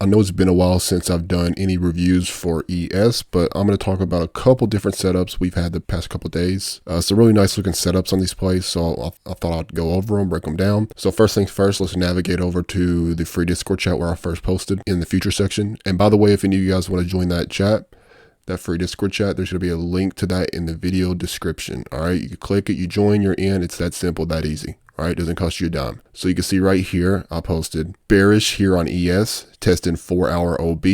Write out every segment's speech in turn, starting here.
know it's been a while since I've done any reviews for ES, but I'm going to talk about a couple different setups we've had the past couple days. Some really nice looking setups on these plays, so I thought I'd go over them, break them down. So first things first, let's navigate over to the free Discord chat where I first posted in the future section. And by the way, if any of you guys want to join that chat, that free Discord chat, there's going to be a link to that in the video description. All right, you can click it, you join, you're in. It's that simple, that easy. All right, doesn't cost you a dime. So you can see right here, I posted bearish here on ES, testing 4-hour OB,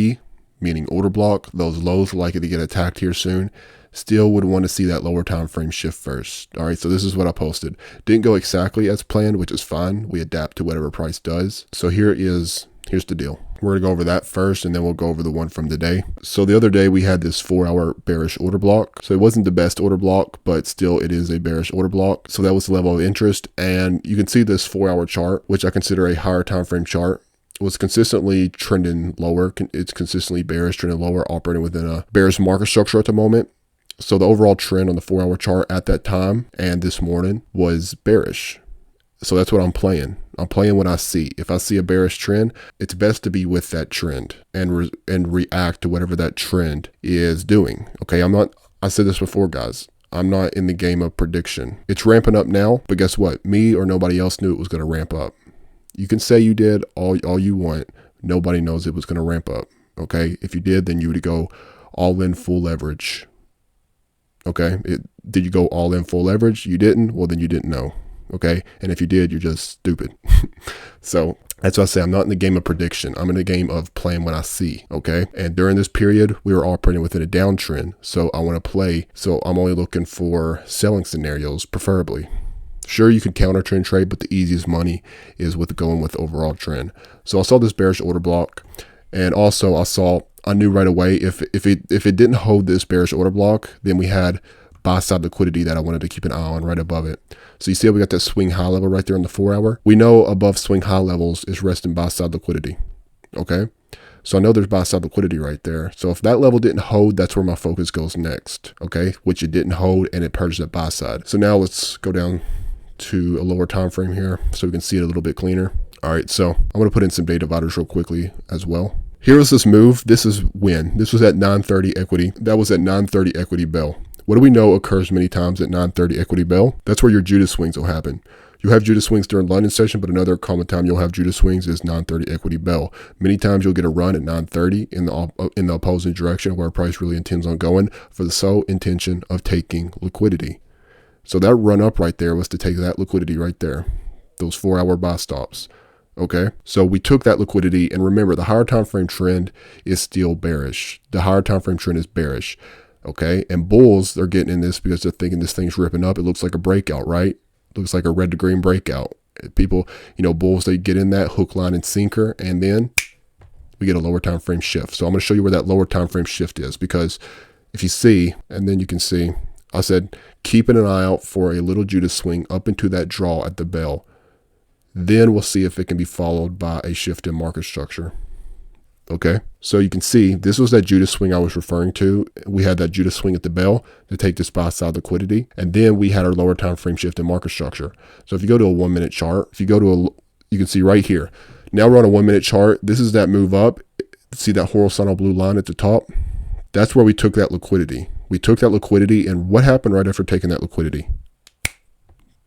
meaning order block. Those lows are likely to get attacked here soon. Still would want to see that lower time frame shift first. All right, so this is what I posted. Didn't go exactly as planned, which is fine. We adapt to whatever price does. So here's the deal. We're gonna go over that first, and then we'll go over the one from today. So the other day we had this 4-hour bearish order block. So it wasn't the best order block, but still it is a bearish order block. So that was the level of interest. And you can see this 4-hour chart, which I consider a higher time frame chart, was consistently trending lower. It's consistently bearish, trending lower, operating within a bearish market structure at the moment. So the overall trend on the 4-hour chart at that time and this morning was bearish. So that's what I'm playing. I'm playing what I see. If I see a bearish trend, it's best to be with that trend and react to whatever that trend is doing. Okay, I said this before, guys. I'm not in the game of prediction. It's ramping up now, but guess what? Me or nobody else knew it was going to ramp up. You can say you did all you want. Nobody knows it was going to ramp up. Okay, if you did, then you would go all in full leverage. Okay, did you go all in full leverage? You didn't? Well, then you didn't know. Okay, and if you did, you're just stupid. So that's why I say I'm not in the game of prediction. I'm in the game of playing what I see. Okay, and during this period, we were operating within a downtrend. So I want to play. So I'm only looking for selling scenarios, preferably. Sure, you can counter trend trade, but the easiest money is with going with overall trend. So I saw this bearish order block, and also I knew right away if it didn't hold this bearish order block, then we had buy side liquidity that I wanted to keep an eye on right above it. So you see how we got that swing high level right there on the 4-hour. We know above swing high levels is resting buy side liquidity. Okay, so I know there's buy side liquidity right there. So if that level didn't hold, that's where my focus goes next. Okay, which it didn't hold, and it purged that buy side. So now let's go down to a lower time frame here so we can see it a little bit cleaner. All right, so I'm going to put in some day dividers real quickly as well. Here was this move. This is when this was at 9:30 equity. That was at 9:30 equity bell. What do we know occurs many times at 9:30 equity bell? That's where your Judas swings will happen. You have Judas swings during London session, but another common time you'll have Judas swings is 9:30 equity bell. Many times you'll get a run at 9:30 in the opposing direction where price really intends on going for the sole intention of taking liquidity. So that run up right there was to take that liquidity right there, those 4-hour buy stops. Okay, so we took that liquidity, and remember, the higher time frame trend is still bearish. The higher time frame trend is bearish. Okay, and bulls, they're getting in this because they're thinking this thing's ripping up. It looks like a breakout, right? Looks like a red to green breakout. People, bulls, they get in that hook, line, and sinker, and then we get a lower time frame shift. So I'm going to show you where that lower time frame shift is, because if you see, and then you can see, I said keeping an eye out for a little Judas swing up into that draw at the bell. Then we'll see if it can be followed by a shift in market structure. Okay, so you can see this was that Judas swing I was referring to. We had that Judas swing at the bell to take this buy side liquidity, and then we had our lower time frame shift in market structure. So if you go to a 1-minute chart, you can see right here. Now we're on a 1-minute chart. This is that move up. See that horizontal blue line at the top? That's where we took that liquidity. We took that liquidity, and what happened right after taking that liquidity?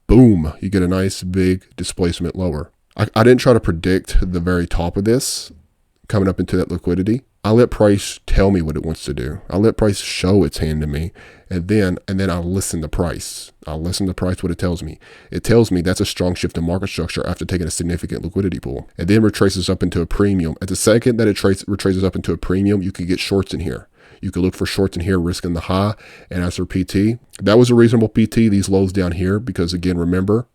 Boom, you get a nice big displacement lower. I didn't try to predict the very top of this coming up into that liquidity. I let price tell me what it wants to do. I let price show its hand to me, and then I listen to price. I'll listen to price what it tells me. It tells me that's a strong shift in market structure after taking a significant liquidity pool, and then retraces up into a premium. At the second that it retraces up into a premium, you can get shorts in here. You could look for shorts in here, risking the high. And as for PT, that was a reasonable PT. These lows down here, because again, remember,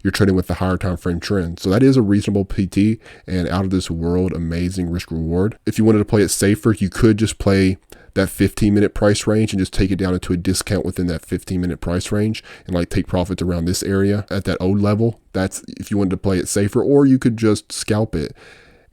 you're trading with the higher time frame trend. So that is a reasonable PT and out of this world, amazing risk reward. If you wanted to play it safer, you could just play that 15-minute price range and just take it down into a discount within that 15-minute price range and like take profits around this area at that old level. That's if you wanted to play it safer, or you could just scalp it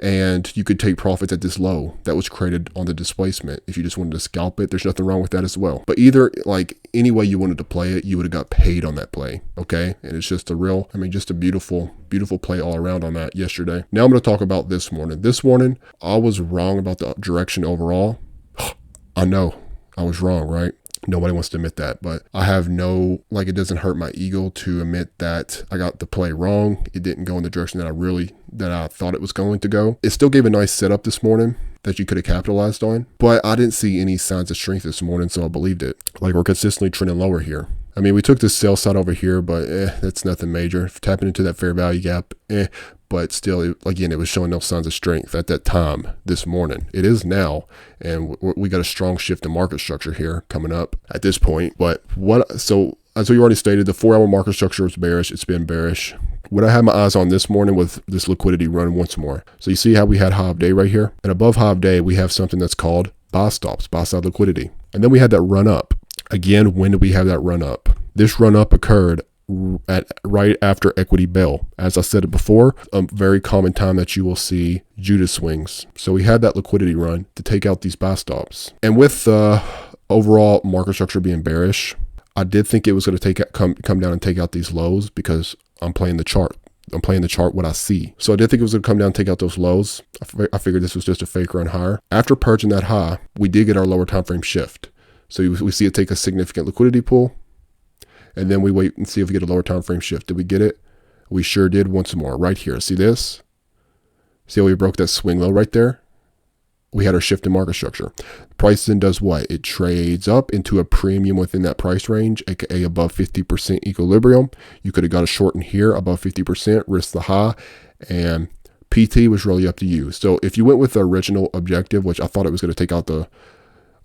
and you could take profits at this low that was created on the displacement. If you just wanted to scalp it, there's nothing wrong with that as well. But either, like, any way you wanted to play it, you would have got paid on that play, okay? And it's just just a beautiful play all around on that yesterday. Now I'm going to talk about this morning. This morning, I was wrong about the direction overall. I know I was wrong, right? Nobody wants to admit that, but I have it doesn't hurt my ego to admit that I got the play wrong. It didn't go in the direction that I thought it was going to go. It still gave a nice setup this morning that you could have capitalized on, but I didn't see any signs of strength this morning, so I believed it. Like, we're consistently trending lower here. I mean, we took the sell side over here, but that's nothing major. Tapping into that fair value gap, but still, it was showing no signs of strength at that time this morning. It is now, and we got a strong shift in market structure here coming up at this point. But so as we already stated, the 4-hour market structure was bearish. It's been bearish. What I had my eyes on this morning was this liquidity run once more. So you see how we had high of day right here? And above high of day, we have something that's called buy stops, buy side liquidity. And then we had that run up. Again, when did we have that run up? This run up occurred right after equity bell. As I said it before, a very common time that you will see Judas swings. So we had that liquidity run to take out these buy stops. And with the overall market structure being bearish, I did think it was going to come down and take out these lows because I'm playing the chart. I'm playing the chart what I see. So I did think it was going to come down and take out those lows. I figured this was just a fake run higher. After purging that high, we did get our lower time frame shift. So we see it take a significant liquidity pull, and then we wait and see if we get a lower time frame shift. Did we get it? We sure did once more right here. See this? See how we broke that swing low right there? We had our shift in market structure. Price then does what? It trades up into a premium within that price range, aka above 50% equilibrium. You could have got a short in here above 50%, risk the high, and PT was really up to you. So if you went with the original objective, which I thought it was going to take out the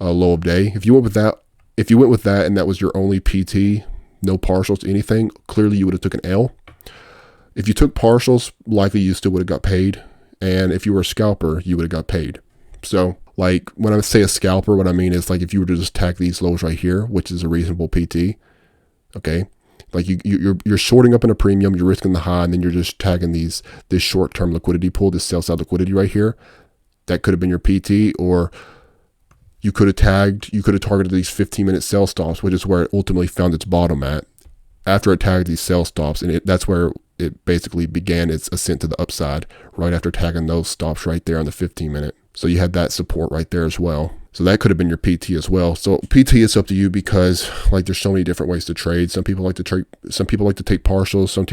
low of day, if you went with that and that was your only PT, no partials, anything, clearly you would have took an L. If you took partials, likely you still would have got paid. And if you were a scalper, you would have got paid. So, like, when I say a scalper, what I mean is, like, if you were to just tag these lows right here, which is a reasonable PT, okay, like you're shorting up in a premium, you're risking the high, and then you're just tagging this short-term liquidity pool, this sell-side liquidity right here. That could have been your PT, or you could have targeted these 15-minute sell stops, which is where it ultimately found its bottom at. After it tagged these sell stops, and that's where it basically began its ascent to the upside, right after tagging those stops right there on the 15-minute. So you had that support right there as well. So that could have been your PT as well. So PT is up to you because, like, there's so many different ways to trade. Some people like to take partials. Some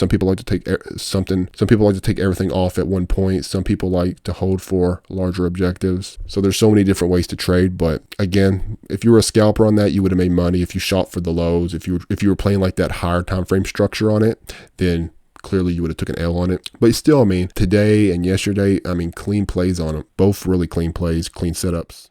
people like to take something. Some people like to take everything off at one point. Some people like to hold for larger objectives. So there's so many different ways to trade. But again, if you were a scalper on that, you would have made money if you shot for the lows. If you were playing like that higher time frame structure on it, then clearly you would have took an L on it. But still, I mean, today and yesterday, I mean, clean plays on them. Both really clean plays, clean setups.